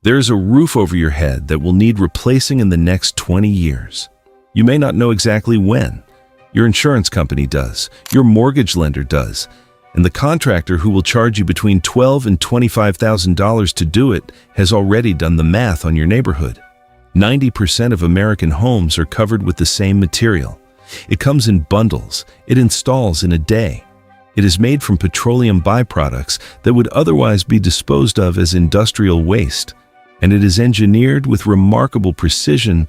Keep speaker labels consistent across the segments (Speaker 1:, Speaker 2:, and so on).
Speaker 1: There is a roof over your head that will need replacing in the next 20 years. You may not know exactly when. Your insurance company does, your mortgage lender does, and the contractor who will charge you between $12,000 and $25,000 to do it has already done the math on your neighborhood. 90% of American homes are covered with the same material. It comes in bundles. It installs in a day. It is made from petroleum byproducts that would otherwise be disposed of as industrial waste, and it is engineered with remarkable precision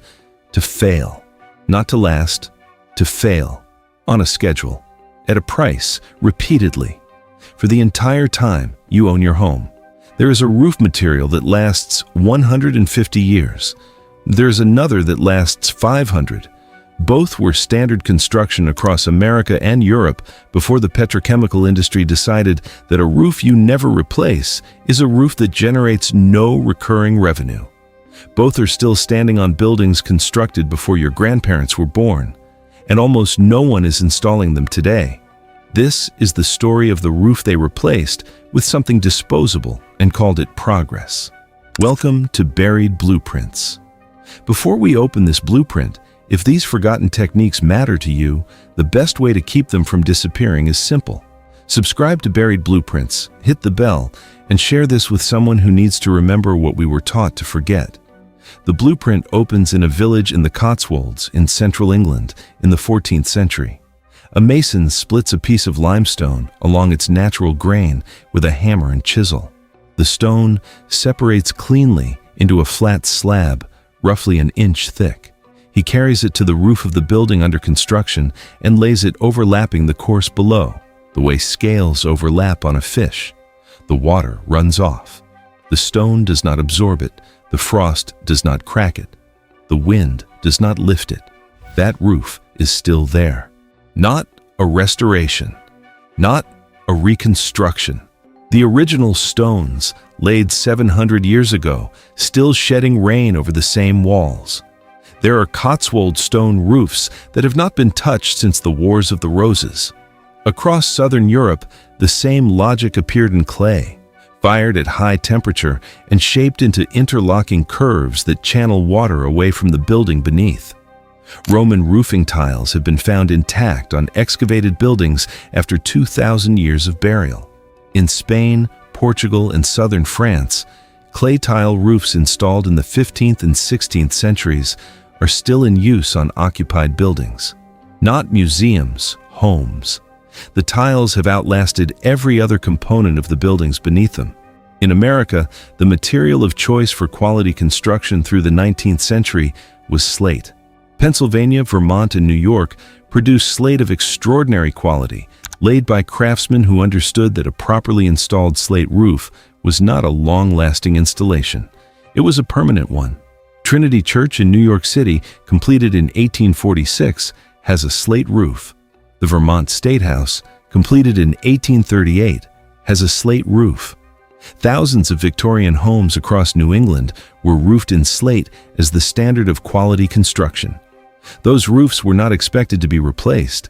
Speaker 1: to fail. Not to last, to fail, on a schedule, at a price, repeatedly. For the entire time you own your home, there is a roof material that lasts 150 years. There is another that lasts 500. Both were standard construction across America and Europe before the petrochemical industry decided that a roof you never replace is a roof that generates no recurring revenue. Both are still standing on buildings constructed before your grandparents were born, and almost no one is installing them today. This is the story of the roof they replaced with something disposable and called it progress. Welcome to Buried Blueprints. Before we open this blueprint, if these forgotten techniques matter to you, the best way to keep them from disappearing is simple. Subscribe to Buried Blueprints, hit the bell, and share this with someone who needs to remember what we were taught to forget. The blueprint opens in a village in the Cotswolds in central England in the 14th century. A mason splits a piece of limestone along its natural grain with a hammer and chisel. The stone separates cleanly into a flat slab, roughly an inch thick. He carries it to the roof of the building under construction and lays it overlapping the course below, the way scales overlap on a fish. The water runs off. The stone does not absorb it. The frost does not crack it. The wind does not lift it. That roof is still there. Not a restoration. Not a reconstruction. The original stones, laid 700 years ago, still shedding rain over the same walls. There are Cotswold stone roofs that have not been touched since the Wars of the Roses. Across southern Europe, the same logic appeared in clay, fired at high temperature and shaped into interlocking curves that channel water away from the building beneath. Roman roofing tiles have been found intact on excavated buildings after 2,000 years of burial. In Spain, Portugal, and southern France, clay tile roofs installed in the 15th and 16th centuries are still in use on occupied buildings. Not museums, homes. The tiles have outlasted every other component of the buildings beneath them. In America, the material of choice for quality construction through the 19th century was slate. Pennsylvania, Vermont, and New York produced slate of extraordinary quality, laid by craftsmen who understood that a properly installed slate roof was not a long-lasting installation. It was a permanent one. Trinity Church in New York City, completed in 1846, has a slate roof. The Vermont State House, completed in 1838, has a slate roof. Thousands of Victorian homes across New England were roofed in slate as the standard of quality construction. Those roofs were not expected to be replaced.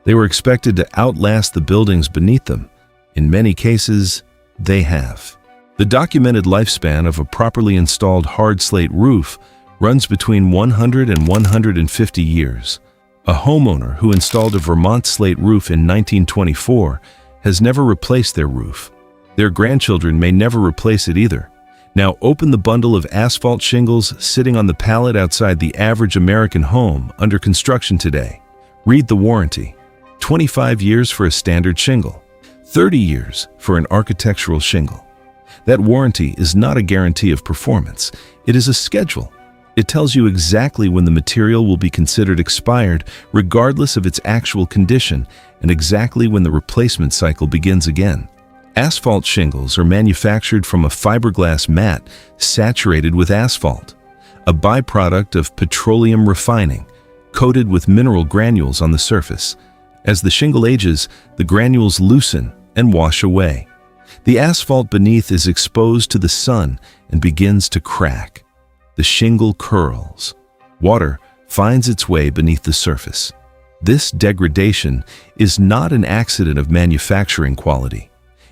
Speaker 1: They were expected to outlast the buildings beneath them. In many cases, they have. The documented lifespan of a properly installed hard slate roof runs between 100 and 150 years. A homeowner who installed a Vermont slate roof in 1924 has never replaced their roof. Their grandchildren may never replace it either. Now open the bundle of asphalt shingles sitting on the pallet outside the average American home under construction today. Read the warranty. 25 years for a standard shingle. 30 years for an architectural shingle. That warranty is not a guarantee of performance. It is a schedule. It tells you exactly when the material will be considered expired, regardless of its actual condition, and exactly when the replacement cycle begins again. Asphalt shingles are manufactured from a fiberglass mat saturated with asphalt, a byproduct of petroleum refining, coated with mineral granules on the surface. As the shingle ages, the granules loosen and wash away. The asphalt beneath is exposed to the sun and begins to crack. The shingle curls. Water finds its way beneath the surface. This degradation is not an accident of manufacturing quality.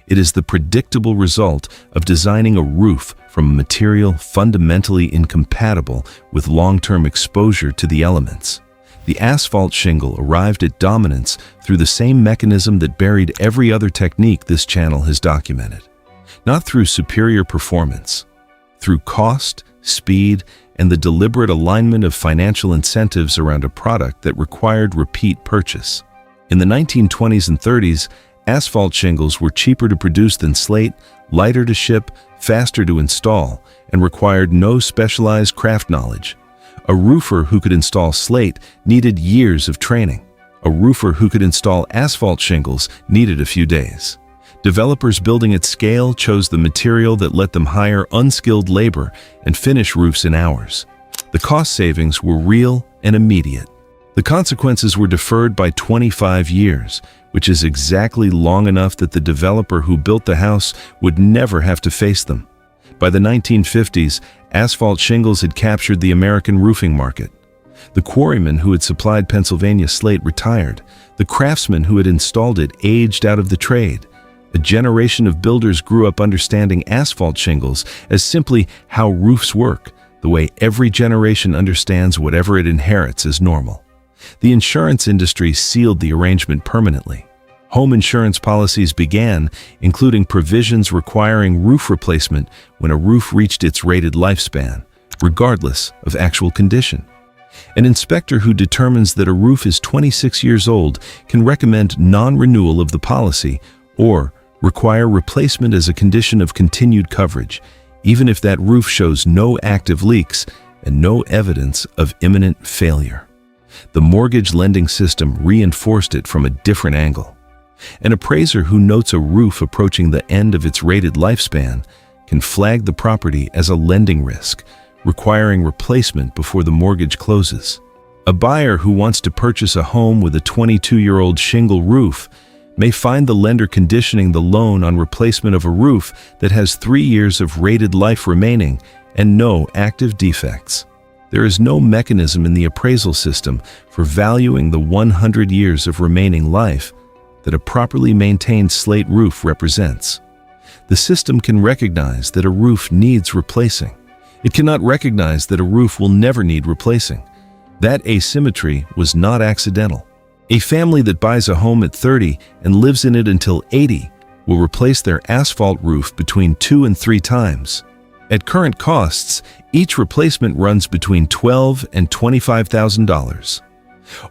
Speaker 1: It is the predictable result of designing a roof from a material fundamentally incompatible with long-term exposure to the elements. The asphalt shingle arrived at dominance through the same mechanism that buried every other technique this channel has documented. Not through superior performance, through cost, speed, and the deliberate alignment of financial incentives around a product that required repeat purchase. In the 1920s and 30s, asphalt shingles were cheaper to produce than slate, lighter to ship, faster to install, and required no specialized craft knowledge. A roofer who could install slate needed years of training. A roofer who could install asphalt shingles needed a few days. Developers building at scale chose the material that let them hire unskilled labor and finish roofs in hours. The cost savings were real and immediate. The consequences were deferred by 25 years, which is exactly long enough that the developer who built the house would never have to face them. By the 1950s, asphalt shingles had captured the American roofing market. The quarryman who had supplied Pennsylvania slate retired. The craftsman who had installed it aged out of the trade. A generation of builders grew up understanding asphalt shingles as simply how roofs work, the way every generation understands whatever it inherits as normal. The insurance industry sealed the arrangement permanently. Home insurance policies began, including provisions requiring roof replacement when a roof reached its rated lifespan, regardless of actual condition. An inspector who determines that a roof is 26 years old can recommend non-renewal of the policy or require replacement as a condition of continued coverage, even if that roof shows no active leaks and no evidence of imminent failure. The mortgage lending system reinforced it from a different angle. An appraiser who notes a roof approaching the end of its rated lifespan can flag the property as a lending risk, requiring replacement before the mortgage closes. A buyer who wants to purchase a home with a 22-year-old shingle roof may find the lender conditioning the loan on replacement of a roof that has 3 years of rated life remaining and no active defects. There is no mechanism in the appraisal system for valuing the 100 years of remaining life that a properly maintained slate roof represents. The system can recognize that a roof needs replacing. It cannot recognize that a roof will never need replacing. That asymmetry was not accidental. A family that buys a home at 30 and lives in it until 80 will replace their asphalt roof between 2 and 3 times. At current costs, each replacement runs between $12,000 and $25,000.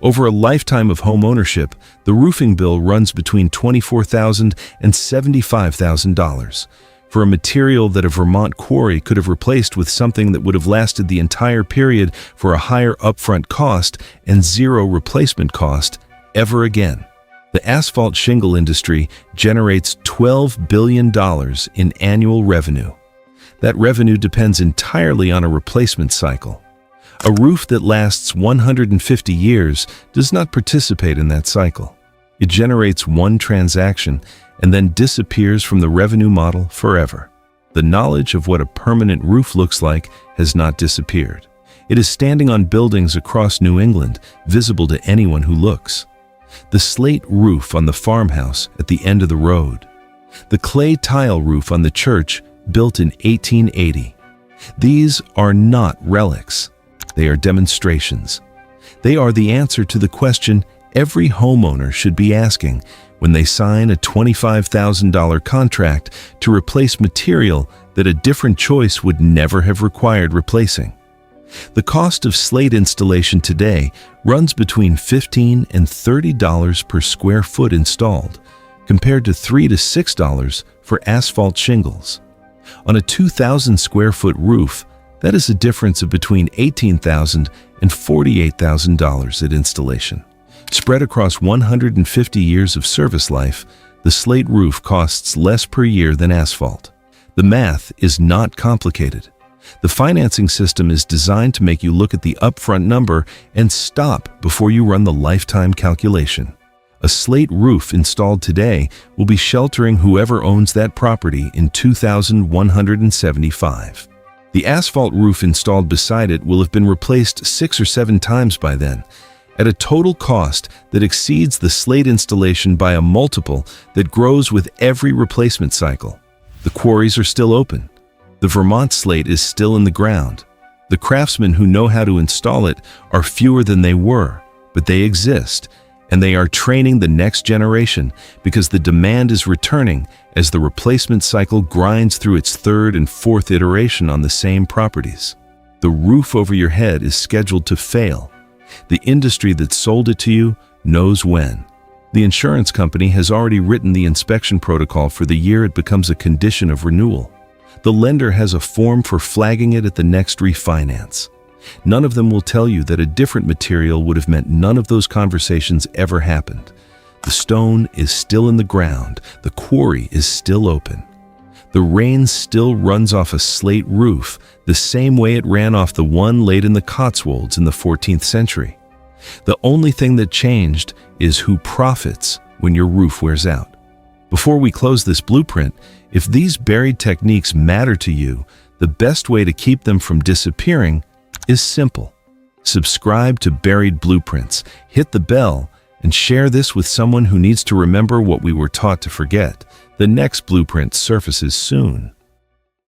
Speaker 1: Over a lifetime of home ownership, the roofing bill runs between $24,000 and $75,000 for a material that a Vermont quarry could have replaced with something that would have lasted the entire period for a higher upfront cost and zero replacement cost ever again. The asphalt shingle industry generates $12 billion in annual revenue. That revenue depends entirely on a replacement cycle. A roof that lasts 150 years does not participate in that cycle. It generates one transaction and then disappears from the revenue model forever. The knowledge of what a permanent roof looks like has not disappeared. It is standing on buildings across New England, visible to anyone who looks. The slate roof on the farmhouse at the end of the road. The clay tile roof on the church built in 1880. These are not relics. They are demonstrations. They are the answer to the question every homeowner should be asking when they sign a $25,000 contract to replace material that a different choice would never have required replacing. The cost of slate installation today runs between $15 and $30 per square foot installed, compared to $3 to $6 for asphalt shingles. On a 2,000 square foot roof, that is a difference of between $18,000 and $48,000 at installation. Spread across 150 years of service life, the slate roof costs less per year than asphalt. The math is not complicated. The financing system is designed to make you look at the upfront number and stop before you run the lifetime calculation. A slate roof installed today will be sheltering whoever owns that property in 2175. The asphalt roof installed beside it will have been replaced 6 or 7 times by then, at a total cost that exceeds the slate installation by a multiple that grows with every replacement cycle. The quarries are still open. The Vermont slate is still in the ground. The craftsmen who know how to install it are fewer than they were, but they exist, and they are training the next generation because the demand is returning as the replacement cycle grinds through its third and fourth iteration on the same properties. The roof over your head is scheduled to fail. The industry that sold it to you knows when. The insurance company has already written the inspection protocol for the year it becomes a condition of renewal. The lender has a form for flagging it at the next refinance. None of them will tell you that a different material would have meant none of those conversations ever happened. The stone is still in the ground. The quarry is still open. The rain still runs off a slate roof the same way it ran off the one laid in the Cotswolds in the 14th century. The only thing that changed is who profits when your roof wears out. Before we close this blueprint, if these buried techniques matter to you, the best way to keep them from disappearing is simple. Subscribe to Buried Blueprints, hit the bell, and share this with someone who needs to remember what we were taught to forget. The next blueprint surfaces soon.